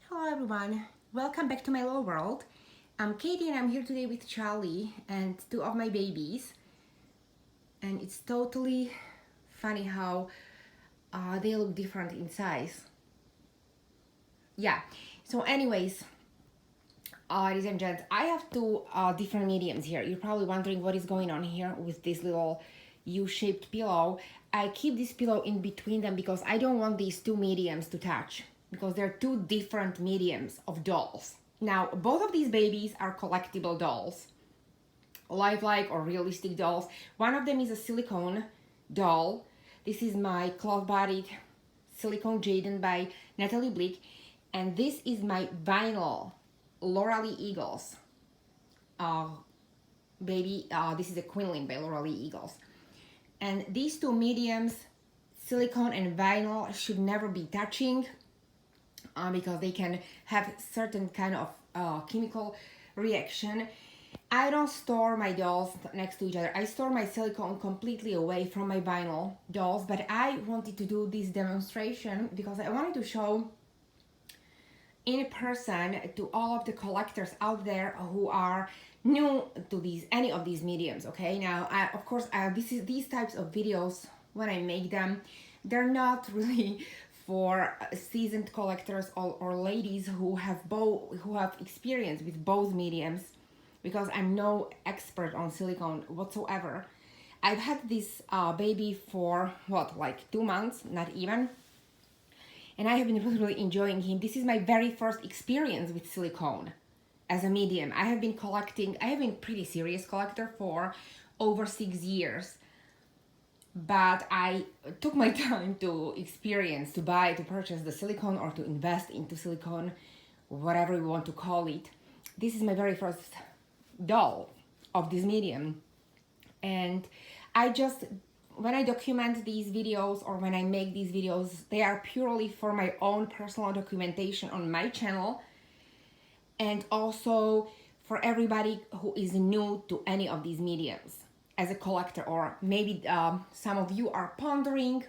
Hello everyone, welcome back to my little world. I'm Katie and I'm here today with Charlie and two of my babies. And it's totally funny how they look different in size. Yeah, so anyways, ladies and gents, I have two different mediums here. You're probably wondering what is going on here with this little U-shaped pillow. I keep this pillow in between them because I don't want these two mediums to touch, because they're two different mediums of dolls. Now, both of these babies are collectible dolls, lifelike or realistic dolls. One of them is a silicone doll. This is my cloth-bodied silicone Jayden by Natalie, and this is my vinyl Lauralee Eagles baby. This is a Quinlynn by Lauralee Eagles. And these two mediums, silicone and vinyl, should never be touching because they can have certain kind of chemical reaction. I don't store my dolls next to each other. I store my silicone completely away from my vinyl dolls, but I wanted to do this demonstration because I wanted to show in person to all of the collectors out there who are new to any of these mediums. Okay, now of course these types of videos, when I make them, they're not really for seasoned collectors or ladies who have experience with both mediums, because I'm no expert on silicone whatsoever. I've had this baby for like 2 months, not even, and I have been really enjoying him. This is my very first experience with silicone as a medium. I have been pretty serious collector for over 6 years, but I took my time to purchase the silicone or to invest into silicone, whatever we want to call it. This is my very first doll of this medium, and when I document these videos or when I make these videos, they are purely for my own personal documentation on my channel, and also for everybody who is new to any of these mediums as a collector, or maybe some of you are pondering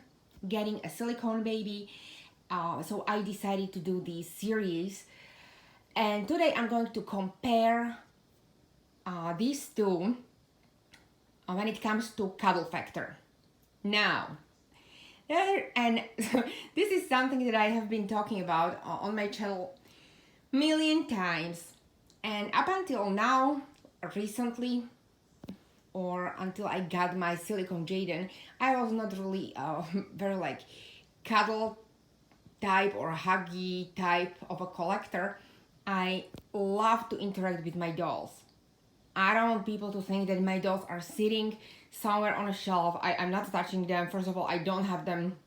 getting a silicone baby. So I decided to do this series, and today I'm going to compare these two when it comes to cuddle factor. Now, and this is something that I have been talking about on my channel million times, and up until now, recently, or until I got my silicone Jayden, I was not really very like cuddle type or huggy type of a collector. I love to interact with my dolls. I don't want people to think that my dolls are sitting somewhere on a shelf. I'm not touching them. First of all, I don't have them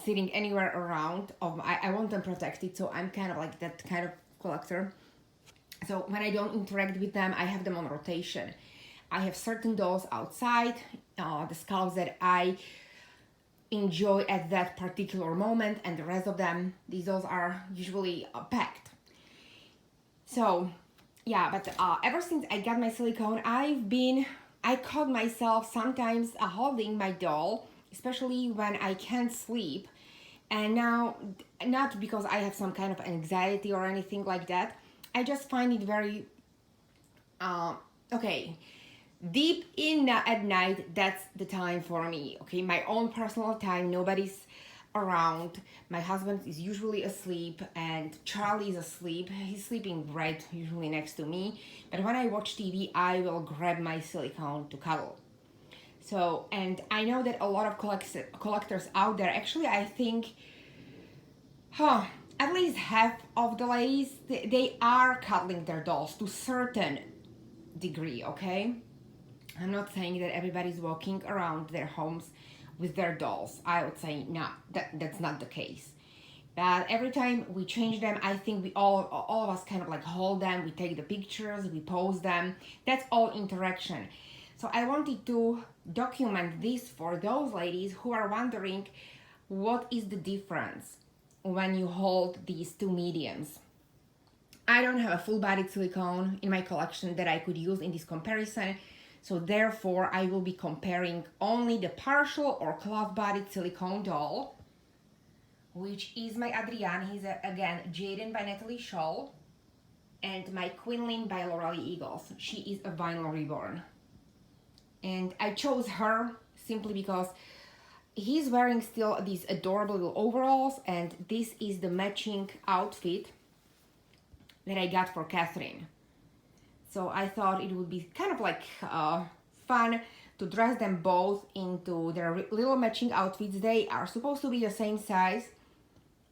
sitting anywhere around. I want them protected, so I'm kind of like that kind of collector. So when I don't interact with them, I have them on rotation. I have certain dolls outside, the skulls that I enjoy at that particular moment, and the rest of them, these dolls are usually packed. So yeah, but ever since I got my silicone, I caught myself sometimes holding my doll, especially when I can't sleep. And now, not because I have some kind of anxiety or anything like that, I just find it very, okay, deep in at night, that's the time for me, okay? My own personal time, nobody's around. My husband is usually asleep and Charlie is asleep. He's sleeping right usually next to me. But when I watch TV, I will grab my silicone to cuddle. So, and I know that a lot of collectors out there, actually I think, at least half of the ladies, they are cuddling their dolls to certain degree, okay? I'm not saying that everybody's walking around their homes with their dolls. I would say no, that's not the case. But every time we change them, I think we all of us kind of like hold them, we take the pictures, we pose them. That's all interaction. So I wanted to document this for those ladies who are wondering what is the difference when you hold these two mediums. I don't have a full-bodied silicone in my collection that I could use in this comparison. So therefore, I will be comparing only the partial or cloth-bodied silicone doll which is my Adrian. He's again Jayden by Natalie Scholl, and my Quinlynn by L'Oreal Eagles. She is a vinyl reborn. And I chose her simply because he's wearing still these adorable little overalls, and this is the matching outfit that I got for Catherine. So I thought it would be kind of like fun to dress them both into their little matching outfits. They are supposed to be the same size,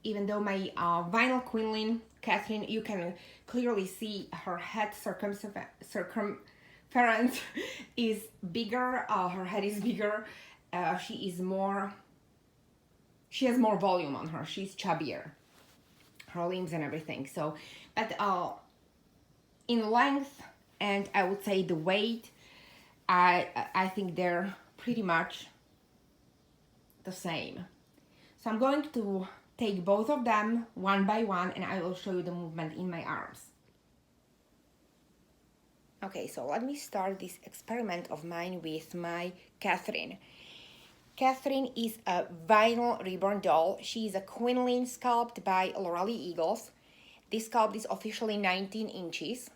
even though my vinyl Quinlynn, Catherine, you can clearly see her head circumference is bigger. Her head is bigger. She has more volume on her. She's chubbier, her limbs and everything. So, but in length and I would say the weight, I think they're pretty much the same. So I'm going to take both of them one by one, and I will show you the movement in my arms. Okay, so let me start this experiment of mine with my Catherine. Catherine is a vinyl reborn doll. She is a Quinlynn sculpt by L'Oreal Eagles. This sculpt is officially 19 inches,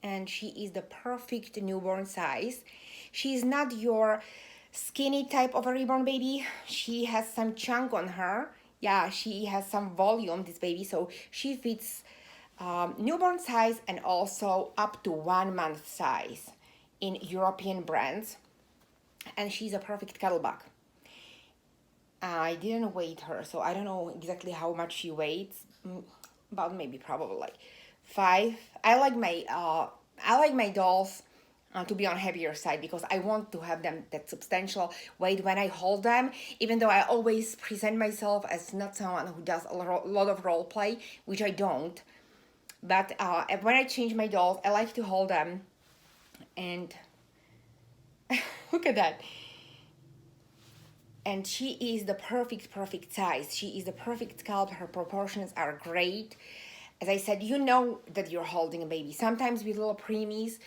and she is the perfect newborn size. She is not your skinny type of a reborn baby. She has some chunk on her. Yeah, she has some volume, this baby, so she fits newborn size and also up to 1 month size in European brands. And she's a perfect cuddle bug. I didn't weigh her, so I don't know exactly how much she weighs. About maybe probably like 5. I like my dolls to be on heavier side because I want to have them that substantial weight when I hold them, even though I always present myself as not someone who does a lot of role play, which I don't. But when I change my dolls, I like to hold them, and look at that. And she is the perfect size. She is the perfect sculpt. Her proportions are great. As I said, you know that you're holding a baby. Sometimes with little preemies,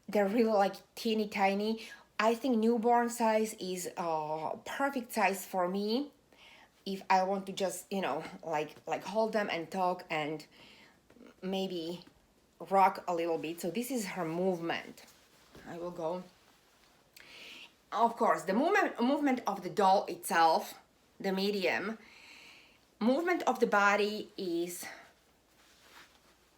they're really like teeny tiny. I think newborn size is perfect size for me if I want to just, you know, like hold them and talk and maybe rock a little bit. So this is her movement. I will go. Of course, the movement of the doll itself, the medium, movement of the body is,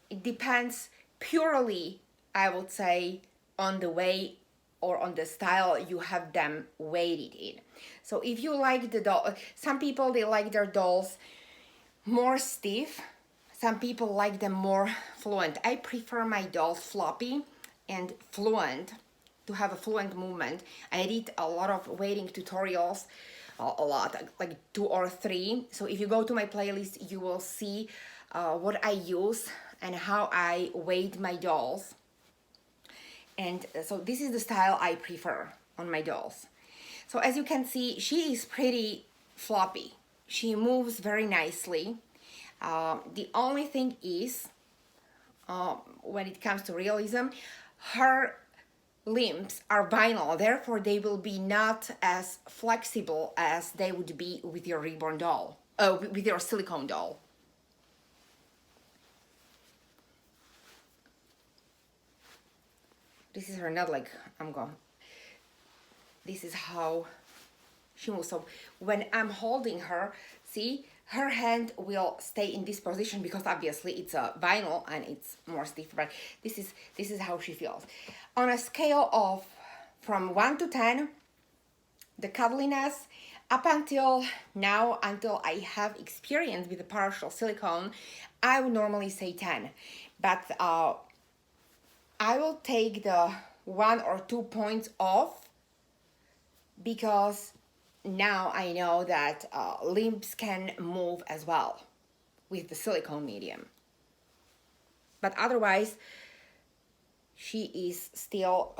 it depends purely, I would say, on the way or on the style you have them weighted in. So if you like the doll, some people, they like their dolls more stiff. Some people like them more fluent. I prefer my dolls floppy and fluent, to have a fluent movement. I did a lot of weighting tutorials, a lot, like 2 or 3. So if you go to my playlist, you will see what I use and how I weight my dolls. And so this is the style I prefer on my dolls. So as you can see, she is pretty floppy. She moves very nicely. The only thing is, when it comes to realism, her limbs are vinyl, therefore they will be not as flexible as they would be with your reborn doll, with your silicone doll. This is her, not like I'm going. This is how she moves. So when I'm holding her, see, her hand will stay in this position because obviously it's a vinyl and it's more stiff, but this is how she feels. On a scale of from 1 to 10, the cuddliness, up until now, until I have experience with the partial silicone, I would normally say 10. But I will take the 1 or 2 points off because now I know that limbs can move as well with the silicone medium. But otherwise, she is still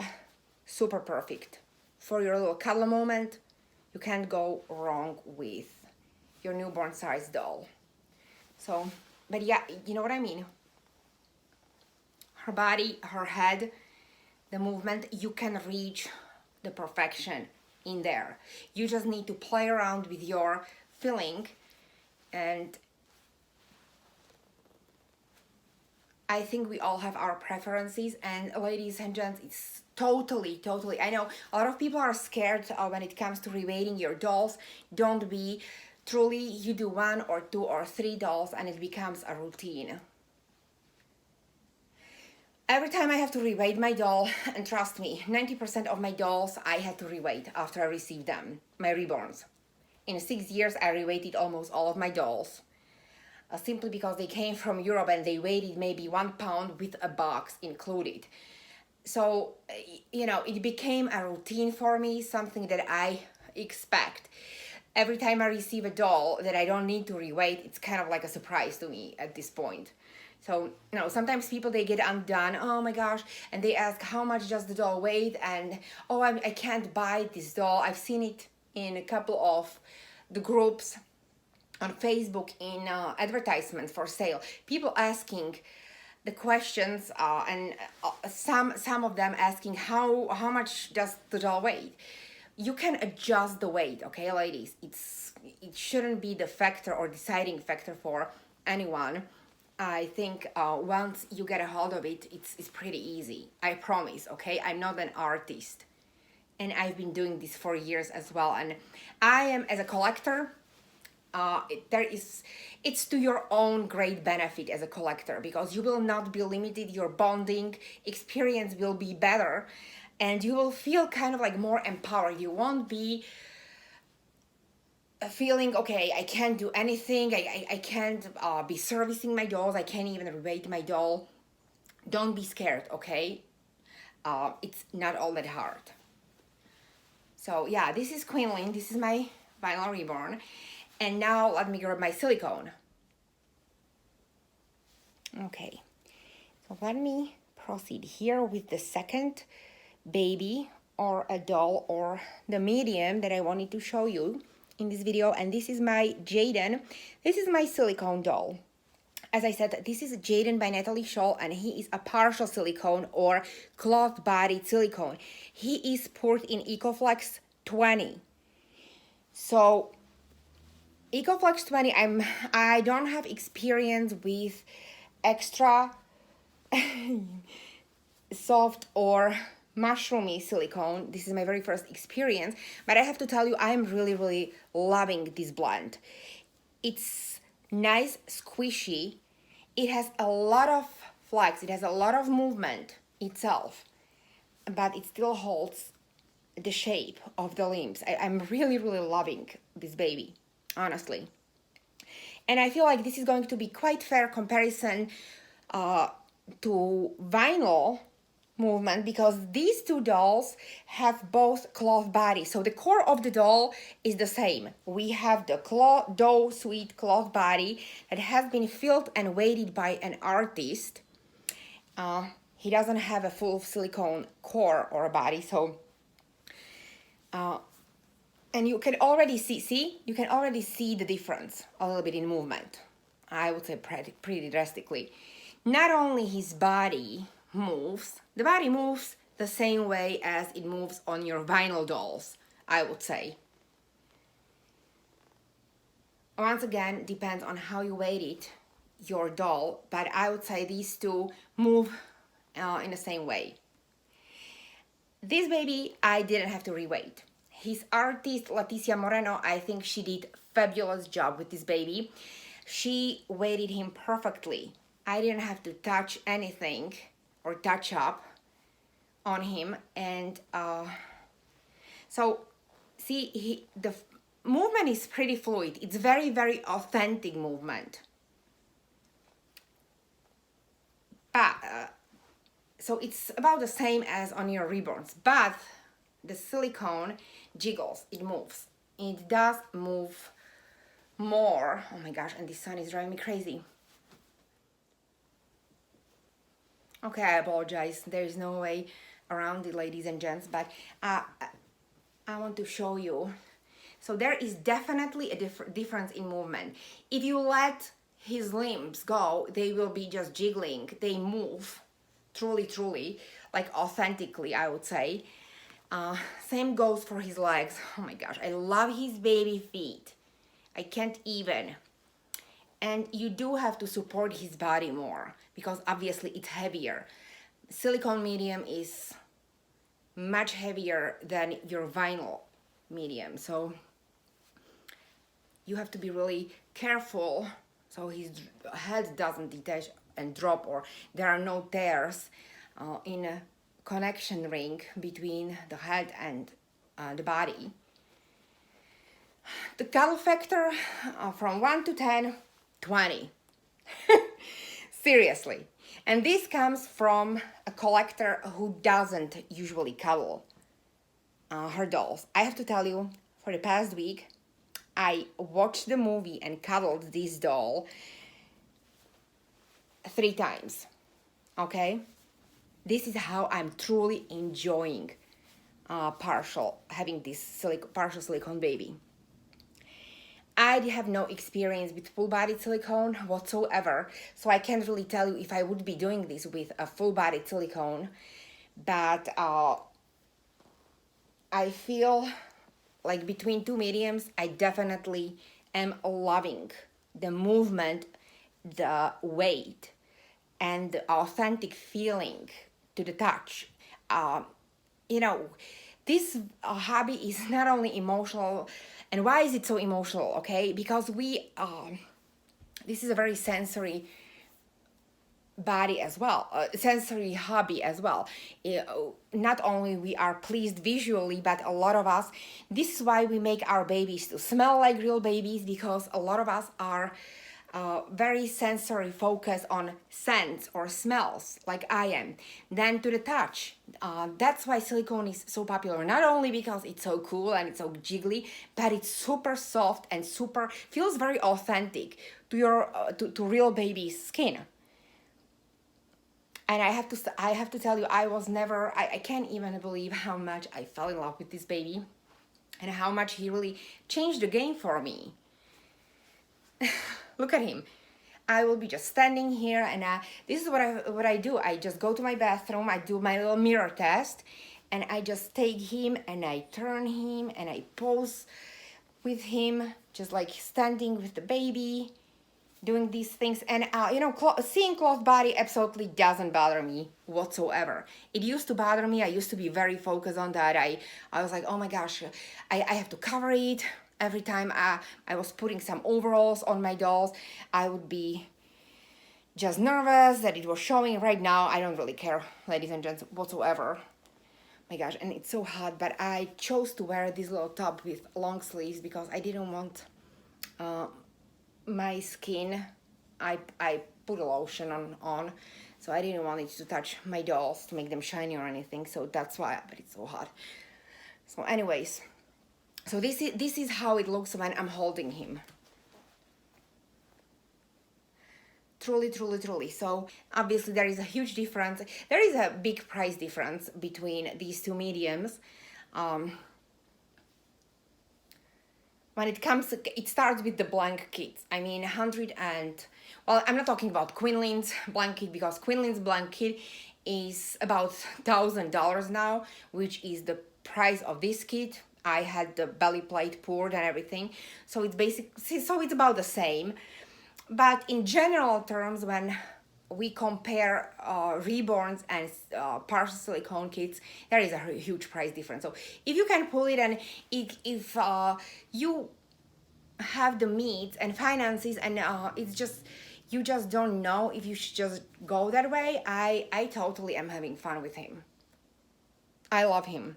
super perfect. For your little cuddle moment, you can't go wrong with your newborn size doll. So, but yeah, you know what I mean. Her body, her head, the movement, you can reach the perfection in there. You just need to play around with your filling And I think we all have our preferences, and ladies and gents, it's totally, I know a lot of people are scared when it comes to reweighting your dolls. Don't be. Truly, you do 1 or 2 or 3 dolls and it becomes a routine. Every time I have to reweight my doll, and trust me, 90% of my dolls I had to reweight after I received them, my reborns. In 6 years, I reweighted almost all of my dolls. Simply because they came from Europe and they weighed maybe 1 pound with a box included. So, you know, it became a routine for me, something that I expect. Every time I receive a doll that I don't need to reweight, it's kind of like a surprise to me at this point. So, you know, sometimes people, they get undone, oh my gosh, and they ask how much does the doll weigh, and oh, I can't buy this doll. I've seen it in a couple of the groups on Facebook in advertisements for sale. People asking the questions, and some of them asking how much does the doll weigh. You can adjust the weight, okay, ladies. It shouldn't be the factor or deciding factor for anyone. I think once you get a hold of it, it's pretty easy. I promise, okay? I'm not an artist, and I've been doing this for years as well. And I am, as a collector, it's to your own great benefit as a collector, because you will not be limited. Your bonding experience will be better, and you will feel kind of like more empowered. You won't be feeling, okay, I can't do anything, I can't be servicing my dolls, I can't even reweight my doll. Don't be scared, okay? It's not all that hard. So yeah, this is Quinlynn, this is my vinyl reborn. And now let me grab my silicone. Okay, so let me proceed here with the second baby or a doll or the medium that I wanted to show you in this video. And this is my Jayden. This is my silicone doll. As I said, this is Jayden by Natalie Scholl, and he is a partial silicone or cloth-bodied silicone. He is poured in EcoFlex 20. So EcoFlex 20, I don't have experience with extra soft or mushroomy silicone. This is my very first experience, but I have to tell you, I'm really loving this blend. It's nice, squishy. It has a lot of flex. It has a lot of movement itself, but it still holds the shape of the limbs. I'm really loving this baby, honestly. And I feel like this is going to be quite fair comparison to vinyl movement, because these two dolls have both cloth body. So the core of the doll is the same. We have the dough sweet cloth body that has been filled and weighted by an artist. He doesn't have a full silicone core or a body, so and you can already see the difference a little bit in movement. I would say pretty drastically. Not only his body moves, the body moves the same way as it moves on your vinyl dolls, I would say. Once again, depends on how you weight it, your doll, but I would say these two move in the same way. This baby, I didn't have to reweight. His artist, Leticia Moreno, I think she did fabulous job with this baby. She weighted him perfectly. I didn't have to touch anything or touch up on him. And so, see, the movement is pretty fluid. It's very authentic movement. But, so it's about the same as on your reborns, but the silicone jiggles, it moves. It does move more. Oh my gosh, and this sun is driving me crazy. Okay, I apologize. There is no way around it, ladies and gents, but I want to show you. So there is definitely a difference in movement. If you let his limbs go, they will be just jiggling. They move truly, like authentically, I would say. Same goes for his legs. Oh my gosh, I love his baby feet. I can't even. And you do have to support his body more because obviously it's heavier. Silicone medium is much heavier than your vinyl medium, so you have to be really careful so his head doesn't detach and drop, or there are no tears in a connection ring between the head and the body. The cuddle factor from 1 to 10, 20. Seriously. And this comes from a collector who doesn't usually cuddle her dolls. I have to tell you, for the past week, I watched the movie and cuddled this doll 3 times. Okay? This is how I'm truly enjoying having this partial silicone baby. I have no experience with full-bodied silicone whatsoever, so I can't really tell you if I would be doing this with a full-bodied silicone, but I feel like between 2 mediums, I definitely am loving the movement, the weight, and the authentic feeling to the touch. This hobby is not only emotional. And why is it so emotional? Okay, because this is a very sensory body as well, sensory hobby as well. Not only we are pleased visually, but a lot of us, this is why we make our babies to smell like real babies, because a lot of us are very sensory focused on scents or smells, like I am. Then to the touch. That's why silicone is so popular. Not only because it's so cool and it's so jiggly, but it's super soft and feels very authentic to your to real baby's skin. And I have to tell you, I can't even believe how much I fell in love with this baby, and how much he really changed the game for me. Look at him. I will be just standing here, and this is what I do. I just go to my bathroom, I do my little mirror test, and I just take him and I turn him and I pose with him, just like standing with the baby, doing these things. And seeing clothed body absolutely doesn't bother me whatsoever. It used to bother me. I used to be very focused on that. I was like, oh my gosh, I have to cover it. Every time I was putting some overalls on my dolls, I would be just nervous that it was showing. Right now, I don't really care, ladies and gents, whatsoever. My gosh, and it's so hot, but I chose to wear this little top with long sleeves because I didn't want my skin. I put a lotion on, so I didn't want it to touch my dolls to make them shiny or anything, so that's why, but it's so hot. So anyways, so this is how it looks when I'm holding him. Truly, truly, truly. So obviously there is a huge difference. There is a big price difference between these 2 mediums. When it starts with the blank kits. I mean, I'm not talking about Quinlynn's blank kit, because Quinlynn's blank kit is about $1,000 now, which is the price of this kit. I had the belly plate poured and everything, so it's about the same. But in general terms, when we compare Reborns and partial silicone kits, there is a huge price difference. So if you can pull it, and if you have the means and finances, and it's just you just don't know if you should just go that way, I totally am having fun with him. I love him.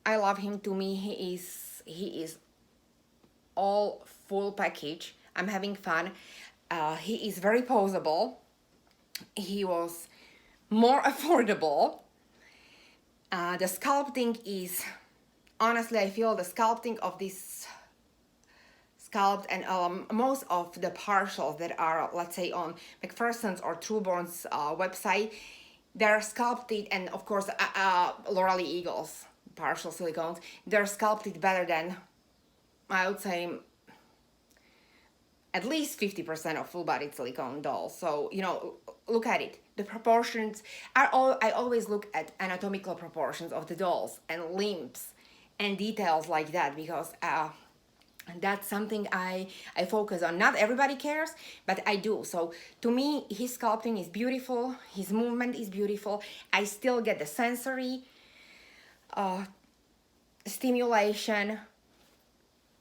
To me, he is all full package. I'm having fun. He is very poseable. He was more affordable. The sculpting is, honestly, I feel the sculpting of this sculpt and most of the partials that are, let's say, on McPherson's or Trueborn's website, they're sculpted, and of course L'Oreal Eagles partial silicones, they're sculpted better than, I would say, at least 50% of full-bodied silicone dolls. So, look at it. The proportions I always look at anatomical proportions of the dolls and limbs and details like that, because That's something I focus on. Not everybody cares, but I do. So to me, his sculpting is beautiful. His movement is beautiful. I still get the sensory stimulation.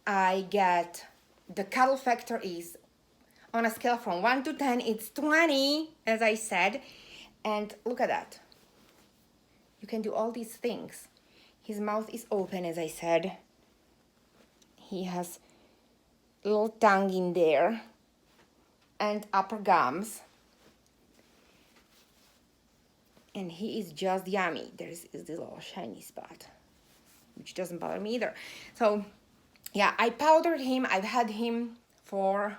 I get the cuddle factor is on a scale from 1 to 10. It's 20, as I said. And look at that. You can do all these things. His mouth is open, as I said. He has a little tongue in there and upper gums. And he is just yummy. There's this little shiny spot, which doesn't bother me either. So, yeah, I powdered him. I've had him for,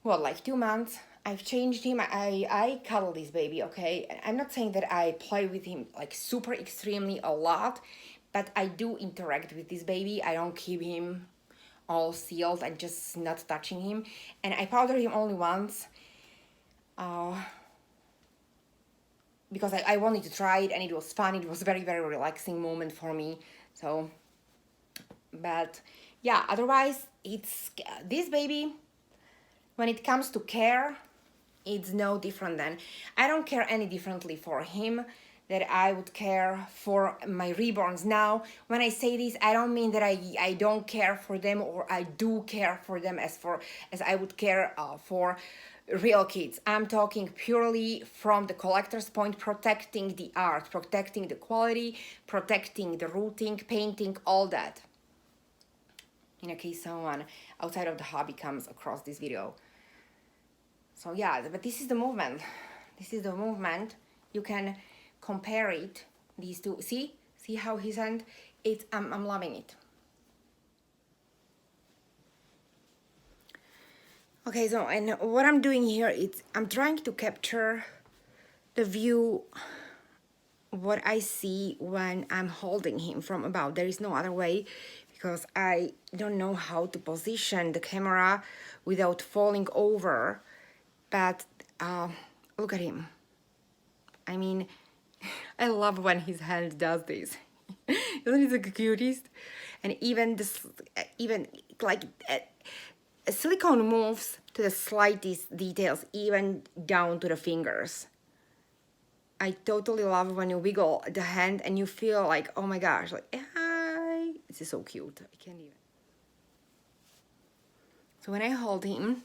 well, like 2 months. I've changed him. I cuddle this baby, okay? I'm not saying that I play with him like super extremely a lot, but I do interact with this baby. I don't keep him all sealed and just not touching him. And I powdered him only once because I wanted to try it, and it was fun. It was a very, very relaxing moment for me. So, but yeah, otherwise, it's this baby, when it comes to care, it's no different than, I don't care any differently for him that I would care for my reborns. Now, when I say this, I don't mean that I don't care for them, or I do care for them as I would care for real kids. I'm talking purely from the collector's point, protecting the art, protecting the quality, protecting the rooting, painting, all that. In case someone outside of the hobby comes across this video. So yeah, but this is the movement. This is the movement. You can compare it, these two. See how his hand, I'm loving it. Okay, so, and what I'm doing here is I'm trying to capture the view, what I see when I'm holding him from above. There is no other way, because I don't know how to position the camera without falling over. But look at him. I mean, I love when his hand does this. Isn't he the cutest? And even this, even like silicone moves to the slightest details, even down to the fingers. I totally love when you wiggle the hand and you feel like, oh my gosh, like, hi. This is so cute. I can't even. So when I hold him,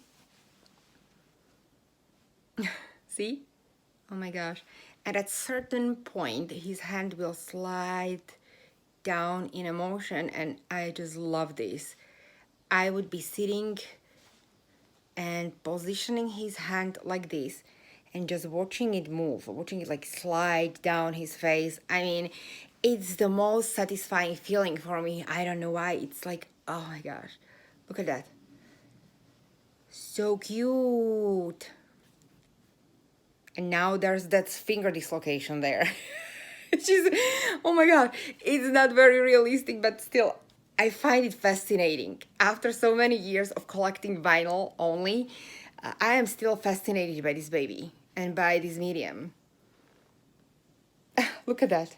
see? Oh my gosh. And at certain point, his hand will slide down in a motion, and I just love this. I would be sitting and positioning his hand like this and just watching it move, watching it like slide down his face. I mean, it's the most satisfying feeling for me. I don't know why. It's like, oh my gosh, look at that. So cute. And now there's that finger dislocation there. She's, oh my god, it's not very realistic, but still, I find it fascinating. After so many years of collecting vinyl only, I am still fascinated by this baby and by this medium. Look at that.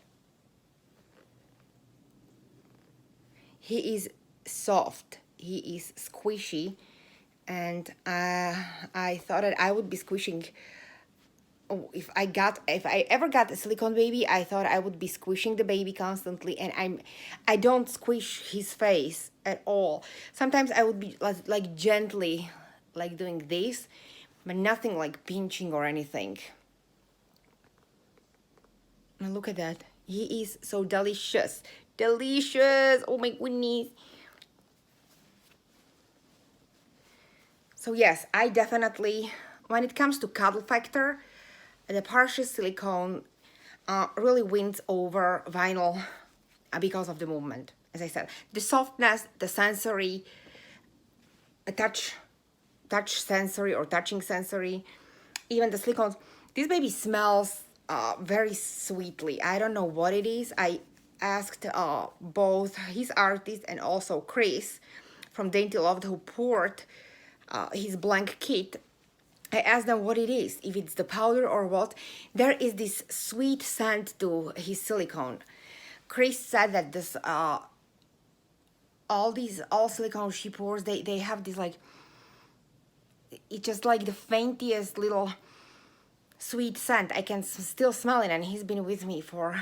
He is soft, he is squishy, and I thought that I would be squishing. If I ever got a silicone baby, I thought I would be squishing the baby constantly, and I don't squish his face at all. Sometimes I would be like gently like doing this, but nothing like pinching or anything. Now look at that. He is so delicious. Delicious. Oh my goodness. So yes, I definitely, when it comes to cuddle factor, the partial silicone really wins over vinyl because of the movement. As I said, the softness, the sensory, touch sensory or touching sensory, even the silicone. This baby smells very sweetly. I don't know what it is. I asked both his artist and also Chris from Dainty Loved, who poured his blank kit. I asked them what it is, if it's the powder or what. There is this sweet scent to his silicone. Chris said that this all silicone shippers, they have this like, it's just like the faintest little sweet scent. I can still smell it, and he's been with me for,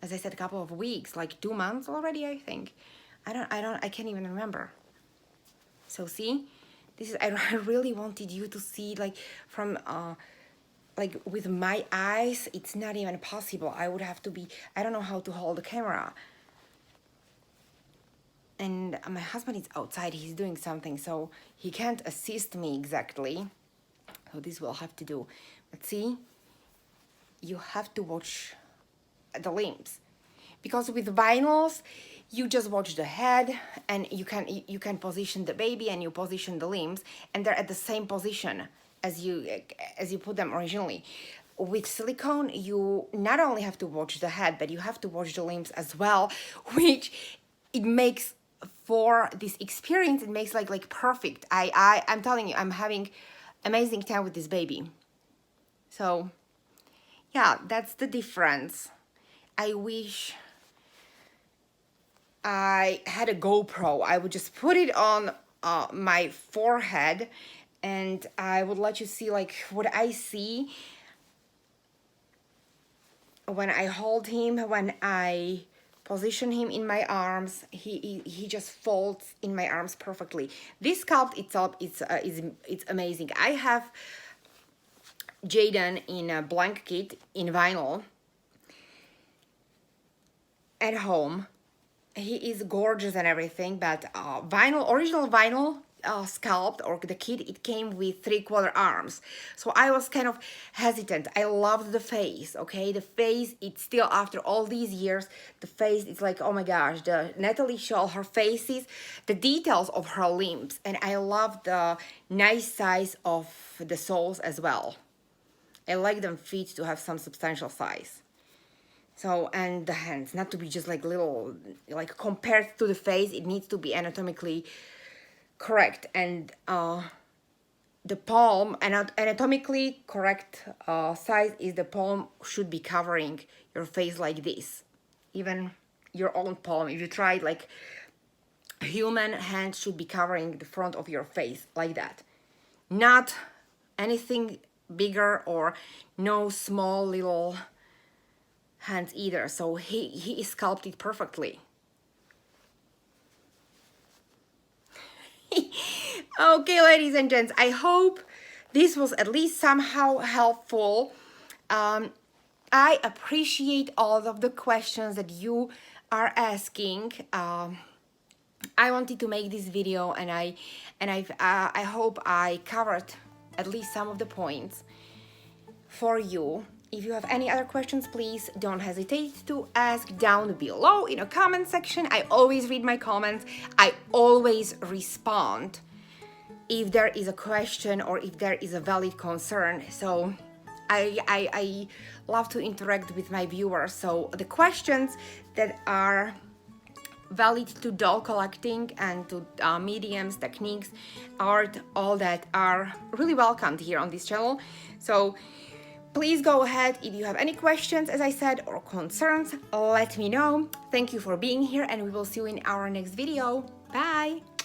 as I said, a couple of weeks, like 2 months already, I think. I can't even remember. So see, this is, I really wanted you to see, like, from, like, with my eyes, it's not even possible. I would have to be, I don't know how to hold the camera. And my husband is outside, he's doing something, so he can't assist me exactly. So this will have to do. But see, you have to watch the limbs. Because with vinyls, you just watch the head, and you can position the baby, and you position the limbs, and they're at the same position as you put them originally. With silicone, you not only have to watch the head, but you have to watch the limbs as well, which it makes for this experience, it makes like perfect. I'm telling you, I'm having amazing time with this baby. So yeah, that's the difference. I wish I had a GoPro. I would just put it on my forehead, and I would let you see like what I see when I hold him, when I position him in my arms. He just folds in my arms perfectly. This sculpt itself it's amazing. I have Jayden in a blank kit in vinyl at home. He is gorgeous and everything, but original vinyl sculpt, or the kit, it came with 3/4 arms. So I was kind of hesitant. I loved the face, okay? The face, it's still, after all these years, the face, it's like, oh my gosh, the Natalie Scholl, her faces, the details of her limbs, and I love the nice size of the soles as well. I like them feet to have some substantial size. So, and the hands, not to be just like little, like compared to the face, it needs to be anatomically correct. And the palm, anatomically correct size is the palm should be covering your face like this. Even your own palm, if you try like human hand, should be covering the front of your face like that. Not anything bigger, or no small little hands either. So he is sculpted perfectly. Okay, ladies and gents, I hope this was at least somehow helpful. I appreciate all of the questions that you are asking. I wanted to make this video, and I hope I covered at least some of the points for you. If you have any other questions, please don't hesitate to ask down below in a comment section. I always read my comments. I always respond if there is a question or if there is a valid concern. So I love to interact with my viewers. So the questions that are valid to doll collecting and to mediums, techniques, art, all that are really welcomed here on this channel. So please go ahead. If you have any questions, as I said, or concerns, let me know. Thank you for being here, and we will see you in our next video. Bye!